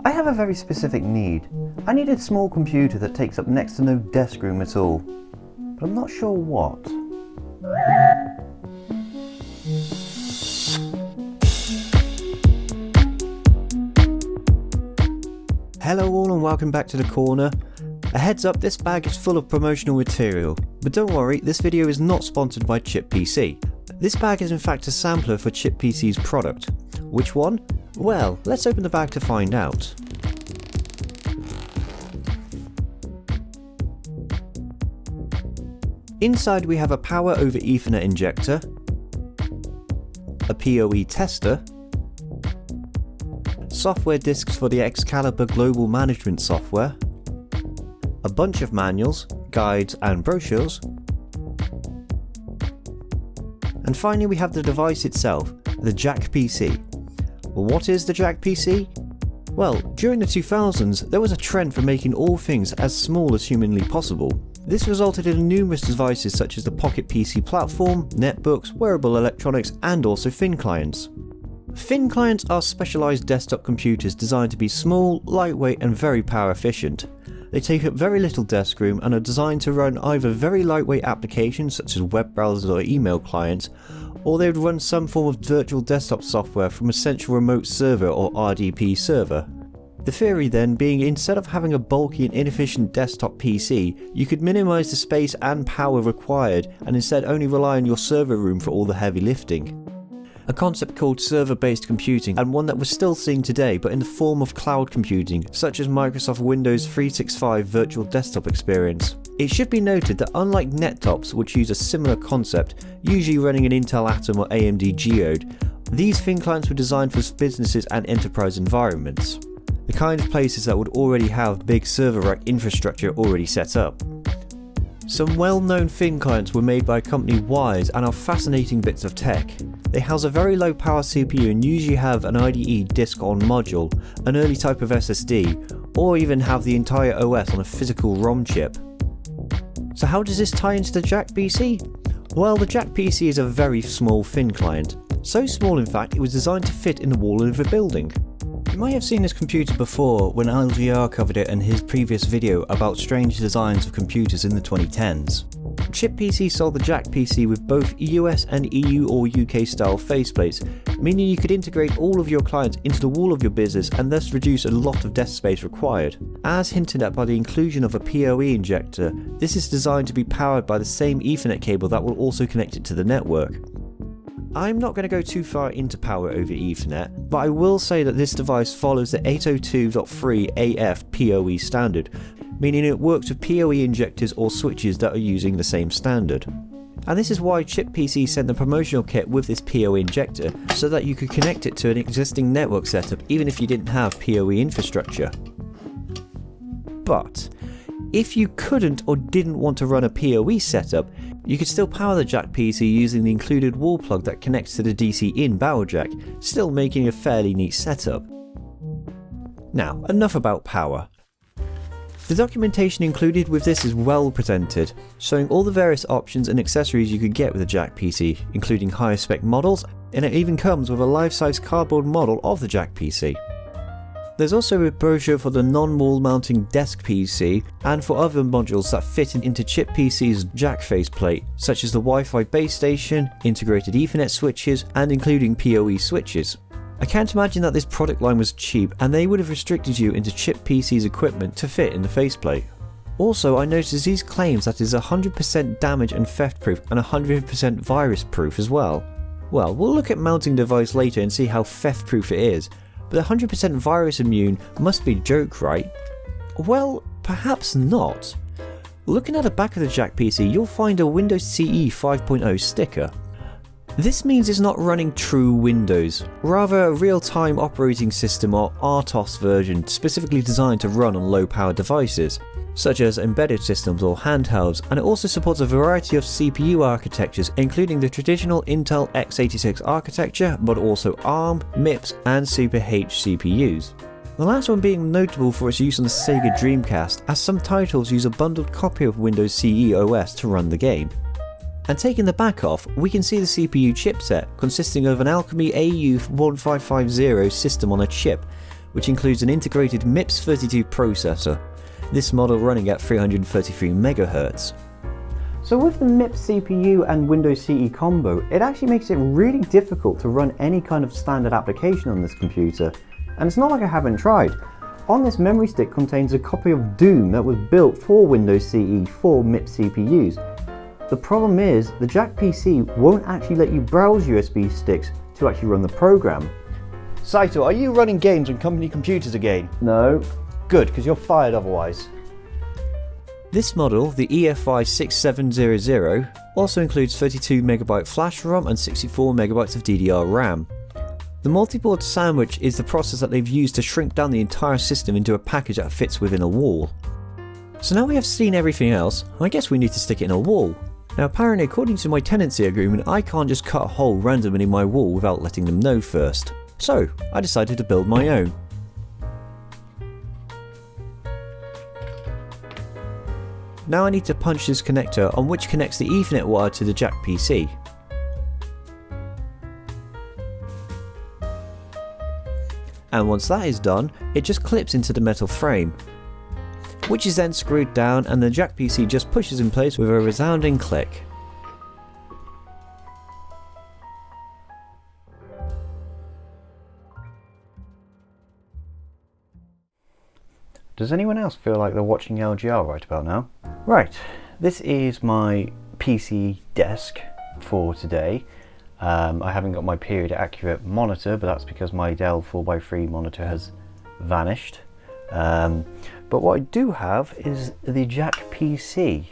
I have a very specific need. I need a small computer that takes up next to no desk room at all, but I'm not sure what. Hello all and welcome back to the corner. A heads up, this bag is full of promotional material, but don't worry, this video is not sponsored by ChipPC. This bag is in fact a sampler for ChipPC's product. Which one? Well, let's open the bag to find out. Inside we have a power over Ethernet injector, a PoE tester, software disks for the X-Calibur Global Management software, a bunch of manuals, guides and brochures, and finally we have the device itself, the JackPC. What is the JackPC? Well, during the 2000s there was a trend for making all things as small as humanly possible. This resulted in numerous devices such as the Pocket PC platform, netbooks, wearable electronics and also thin clients. Thin clients are specialised desktop computers designed to be small, lightweight and very power efficient. They take up very little desk room and are designed to run either very lightweight applications such as web browsers or email clients, or they would run some form of virtual desktop software from a central remote server or RDP server. The theory then being, instead of having a bulky and inefficient desktop PC, you could minimise the space and power required and instead only rely on your server room for all the heavy lifting. A concept called server-based computing, and one that we're still seeing today but in the form of cloud computing, such as Microsoft Windows 365 Virtual Desktop Experience. It should be noted that unlike nettops, which use a similar concept, usually running an Intel Atom or AMD Geode, these thin clients were designed for businesses and enterprise environments. The kind of places that would already have big server rack infrastructure already set up. Some well-known thin clients were made by company Wise and are fascinating bits of tech. They house a very low power CPU and usually have an IDE disk-on module, an early type of SSD, or even have the entire OS on a physical ROM chip. So how does this tie into the JackPC? Well, the JackPC is a very small thin client. So small in fact it was designed to fit in the wall of a building. You might have seen this computer before when LGR covered it in his previous video about strange designs of computers in the 2010s. ChipPC sold the JackPC with both US and EU or UK style faceplates, meaning you could integrate all of your clients into the wall of your business and thus reduce a lot of desk space required. As hinted at by the inclusion of a PoE injector, this is designed to be powered by the same Ethernet cable that will also connect it to the network. I'm not going to go too far into power over Ethernet, but I will say that this device follows the 802.3 AF PoE standard, meaning it works with PoE injectors or switches that are using the same standard. And this is why ChipPC sent the promotional kit with this PoE injector, so that you could connect it to an existing network setup even if you didn't have PoE infrastructure. But if you couldn't or didn't want to run a PoE setup, you could still power the JackPC using the included wall plug that connects to the DC-in barrel jack, still making a fairly neat setup. Now, enough about power. The documentation included with this is well presented, showing all the various options and accessories you could get with a JackPC, including higher spec models, and it even comes with a life-size cardboard model of the JackPC. There's also a brochure for the non-wall mounting desk PC and for other modules that fit into ChipPC's Jack faceplate, such as the Wi-Fi base station, integrated Ethernet switches and including PoE switches. I can't imagine that this product line was cheap and they would have restricted you into ChipPC's equipment to fit in the faceplate. Also, I noticed these claims that it is 100% damage and theft proof and 100% virus proof as well. Well, we'll look at mounting the device later and see how theft proof it is. But 100% virus immune must be a joke, right? Well, perhaps not. Looking at the back of the JackPC, you'll find a Windows CE 5.0 sticker. This means it's not running true Windows, rather a real-time operating system or RTOS version specifically designed to run on low-power devices, such as embedded systems or handhelds, and it also supports a variety of CPU architectures including the traditional Intel x86 architecture, but also ARM, MIPS and Super H CPUs. The last one being notable for its use on the Sega Dreamcast, as some titles use a bundled copy of Windows CE OS to run the game. And taking the back off, we can see the CPU chipset consisting of an Alchemy AU1550 system on a chip, which includes an integrated MIPS32 processor, this model running at 333 MHz. So with the MIPS CPU and Windows CE combo, it actually makes it really difficult to run any kind of standard application on this computer. And it's not like I haven't tried. On this memory stick contains a copy of Doom that was built for Windows CE for MIPS CPUs. The problem is, the JackPC won't actually let you browse USB sticks to actually run the program. Saito, are you running games on company computers again? No. Good, because you're fired otherwise. This model, the EFI 6700, also includes 32MB flash ROM and 64MB of DDR RAM. The multi-board sandwich is the process that they've used to shrink down the entire system into a package that fits within a wall. So now we have seen everything else, I guess we need to stick it in a wall. Now apparently, according to my tenancy agreement, I can't just cut a hole randomly in my wall without letting them know first. So I decided to build my own. Now I need to punch this connector on which connects the Ethernet wire to the JackPC. And once that is done, it just clips into the metal frame, which is then screwed down and the JackPC just pushes in place with a resounding click. Does anyone else feel like they're watching LGR right about now? Right, this is my PC desk for today. I haven't got my period accurate monitor, but that's because my Dell 4x3 monitor has vanished. But what I do have is the JackPC,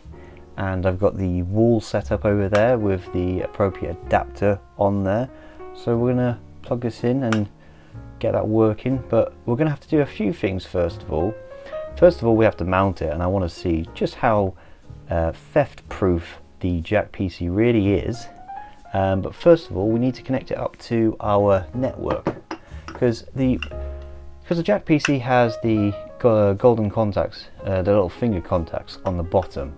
and I've got the wall set up over there with the appropriate adapter on there. So we're gonna plug this in and get that working, but we're gonna have to do a few things first of all. First of all, we have to mount it, and I want to see just how theft-proof the JackPC really is. But first of all, we need to connect it up to our network, because the JackPC has the golden contacts, the little finger contacts on the bottom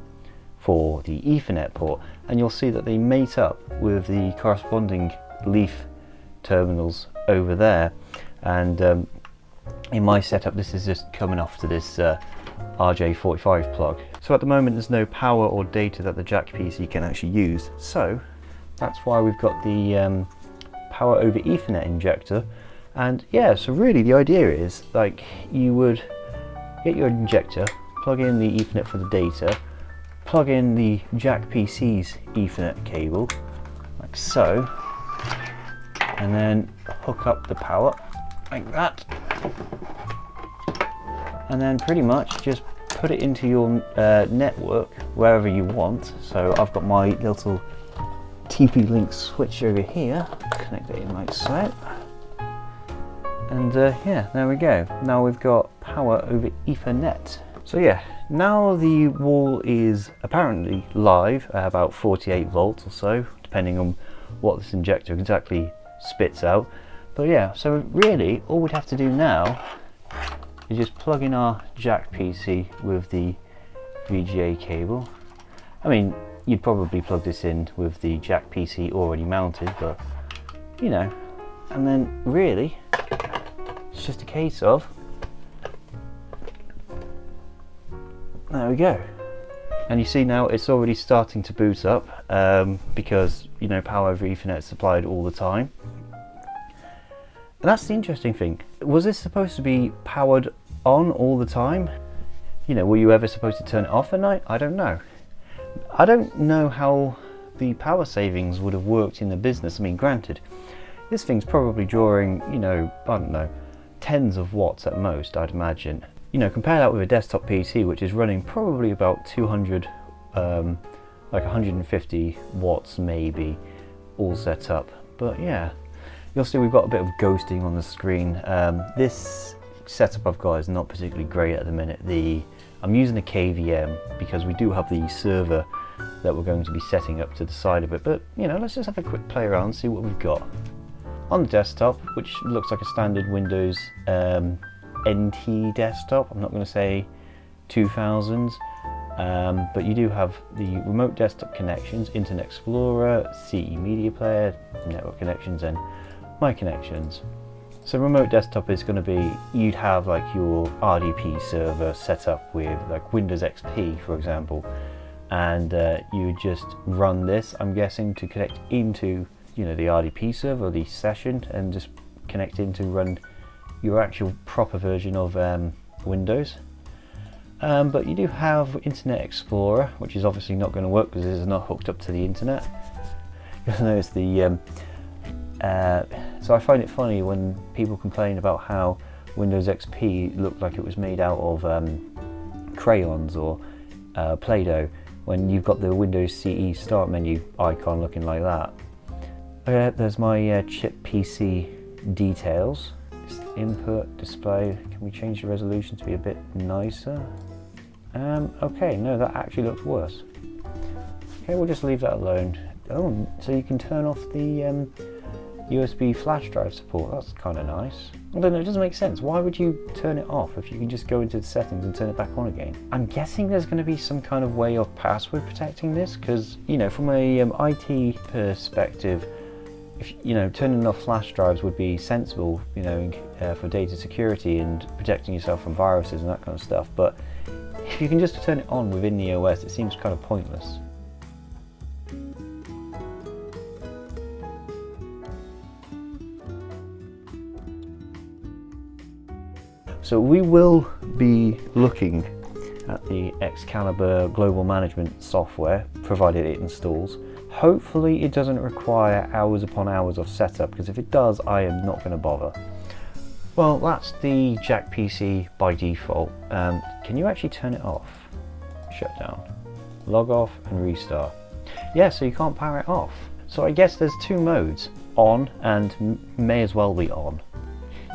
for the Ethernet port, and you'll see that they mate up with the corresponding leaf terminals over there. And in my setup, this is just coming off to this RJ45 plug. So at the moment there's no power or data that the JackPC can actually use, so that's why we've got the power over Ethernet injector. And yeah, so really the idea is, like, you would get your injector, plug in the Ethernet for the data, plug in the JackPC's Ethernet cable like so, and then hook up the power like that, and then pretty much just put it into your network wherever you want. So I've got my little TP-Link switch over here, connect it in like so, and yeah, there we go. Now we've got power over Ethernet. So yeah, now the wall is apparently live at about 48 volts or so, depending on what this injector exactly spits out. But yeah, so really all we'd have to do now is just plug in our JackPC with the VGA cable. I mean, you'd probably plug this in with the JackPC already mounted, but you know, and then really it's just a case of, there we go. And you see now it's already starting to boot up because, you know, power over Ethernet is supplied all the time. And that's the interesting thing. Was this supposed to be powered on all the time? You know, were you ever supposed to turn it off at night? I don't know. I don't know how the power savings would have worked in the business. I mean, granted, this thing's probably drawing, you know, I don't know, tens of watts at most, I'd imagine. You know, compare that with a desktop PC, which is running probably about 200, like 150 watts maybe, all set up. But yeah, you'll see we've got a bit of ghosting on the screen. This setup I've got is not particularly great at the minute. I'm using a KVM because we do have the server that we're going to be setting up to the side of it. But you know, let's just have a quick play around and see what we've got. On the desktop, which looks like a standard Windows NT desktop, I'm not going to say 2000s, but you do have the remote desktop connections, Internet Explorer, CE Media Player, network connections, and my connections. So remote desktop is going to be, you'd have like your RDP server set up with like Windows XP, for example, and you just run this, I'm guessing, to connect into, you know, the RDP server or the session, and just connect in to run your actual proper version of Windows. But you do have Internet Explorer, which is obviously not going to work because it is not hooked up to the internet. You'll notice the so I find it funny when people complain about how Windows XP looked like it was made out of crayons or Play-Doh, when you've got the Windows CE start menu icon looking like that. There's my ChipPC details. Input, display, can we change the resolution to be a bit nicer? Okay, no, that actually looks worse. Okay, we'll just leave that alone. Oh, so you can turn off the USB flash drive support. That's kind of nice. I don't know, it doesn't make sense. Why would you turn it off if you can just go into the settings and turn it back on again? I'm guessing there's going to be some kind of way of password protecting this, because, you know, from a IT perspective, if, you know, turning off flash drives would be sensible, you know, for data security and protecting yourself from viruses and that kind of stuff. But if you can just turn it on within the OS, it seems kind of pointless. So we will be looking at the X-Calibur Global Management software, provided it installs. Hopefully it doesn't require hours upon hours of setup, because if it does, I am not going to bother. Well, that's the JackPC by default. Can you actually turn it off? Shut down. Log off and restart. Yeah, so you can't power it off. So I guess there's two modes, on and may as well be on.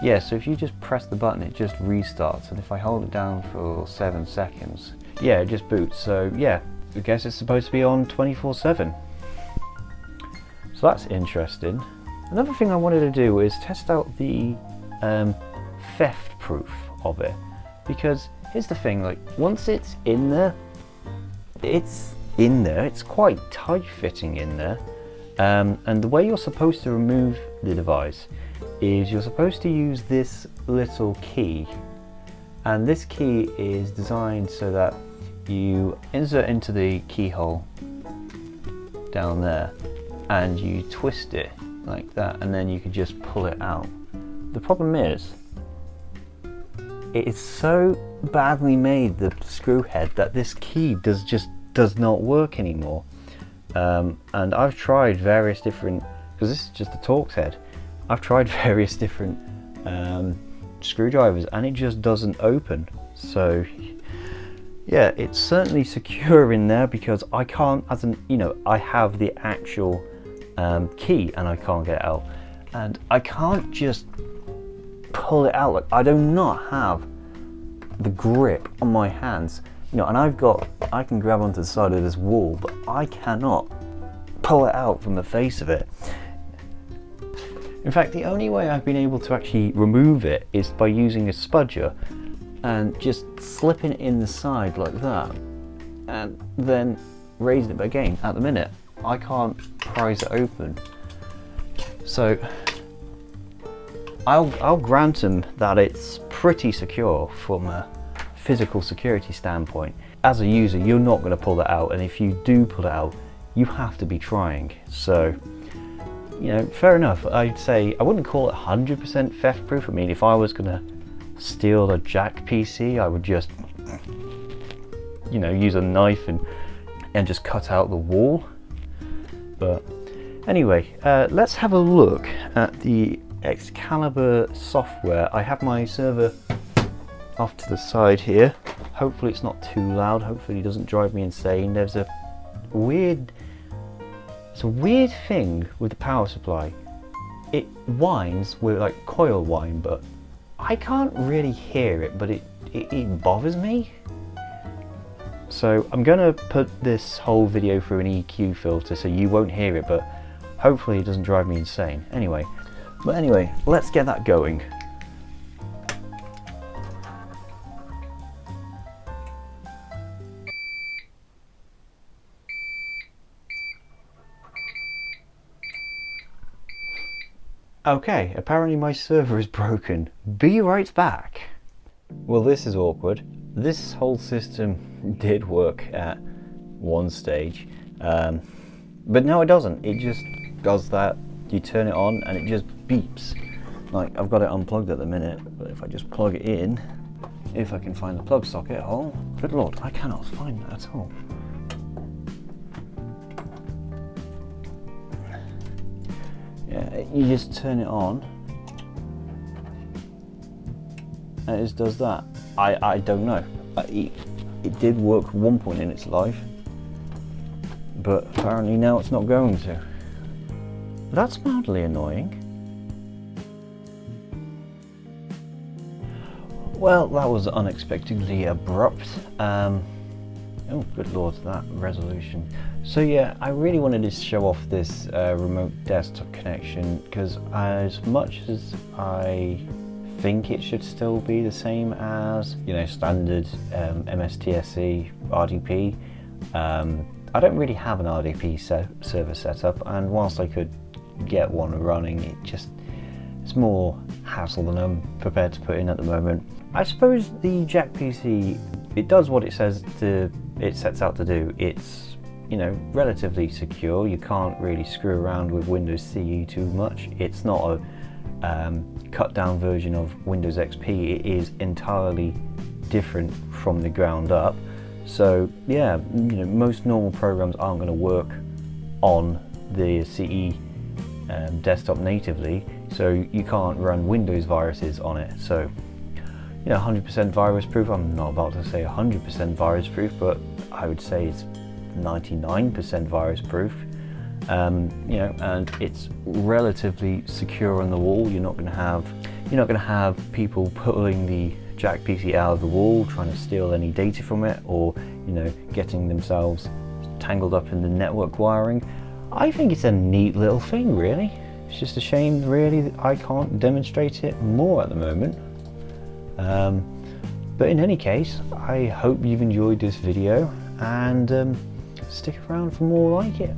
Yeah, so if you just press the button, it just restarts, and if I hold it down for 7 seconds, yeah, it just boots. So yeah, I guess it's supposed to be on 24/7. So that's interesting. Another thing I wanted to do is test out the theft proof of it, because here's the thing, like, once it's in there, it's quite tight fitting in there, and the way you're supposed to remove the device is you're supposed to use this little key, and this key is designed so that you insert into the keyhole down there and you twist it like that, and then you can just pull it out. The problem is it is so badly made, the screw head, that this key does not work anymore. And I've tried various different, because this is just a Torx head, I've tried various different screwdrivers and it just doesn't open. So yeah, it's certainly secure in there, because I can't, as an, you know, I have the actual key and I can't get it out, and I can't just pull it out. Like, I do not have the grip on my hands, you know, and I can grab onto the side of this wall, but I cannot pull it out from the face of it. In fact, the only way I've been able to actually remove it is by using a spudger and just slipping it in the side like that, and then raising it. But again, at the minute, I can't prise it open. So I'll grant them that it's pretty secure from a physical security standpoint. As a user, you're not going to pull that out, and if you do pull it out, you have to be trying. So, you know, fair enough. I'd say I wouldn't call it 100% theft proof. I mean, if I was gonna steal a JackPC, I would just, you know, use a knife and just cut out the wall. But anyway, let's have a look at the Excalibur software. I have my server off to the side here. Hopefully it's not too loud. Hopefully it doesn't drive me insane. There's a weird thing with the power supply. It whines with like coil whine, but I can't really hear it, but it bothers me. So I'm gonna put this whole video through an EQ filter so you won't hear it, but hopefully it doesn't drive me insane. Anyway, let's get that going. Okay, apparently my server is broken. Be right back. Well, this is awkward. This whole system did work at one stage, but no, it doesn't. It just does that. You turn it on and it just beeps. Like, I've got it unplugged at the minute, but if I just plug it in, if I can find the plug socket hole, good lord, I cannot find that at all. Yeah, you just turn it on and it just does that. I don't know. It did work at one point in its life, but apparently now it's not going to. That's mildly annoying. Well, that was unexpectedly abrupt. Oh, good lord, that resolution. So yeah, I really wanted to show off this remote desktop connection, because as much as I think it should still be the same as, you know, standard MSTSC RDP, I don't really have an RDP server set up, and whilst I could get one running, it's more hassle than I'm prepared to put in at the moment. I suppose the JackPC, it does what it says it sets out to do. It's, you know, relatively secure. You can't really screw around with Windows CE too much. It's not a cut down version of Windows XP. It is entirely different from the ground up. So yeah, you know, most normal programs aren't going to work on the CE desktop natively, so you can't run Windows viruses on it. So, you know, 100% virus proof, I'm not about to say 100% virus proof, but I would say it's 99% virus proof. You know, and it's relatively secure on the wall. You're not going to have people pulling the JackPC out of the wall, trying to steal any data from it, or, you know, getting themselves tangled up in the network wiring. I think it's a neat little thing, really. It's just a shame, really, that I can't demonstrate it more at the moment. But in any case, I hope you've enjoyed this video, and stick around for more like it.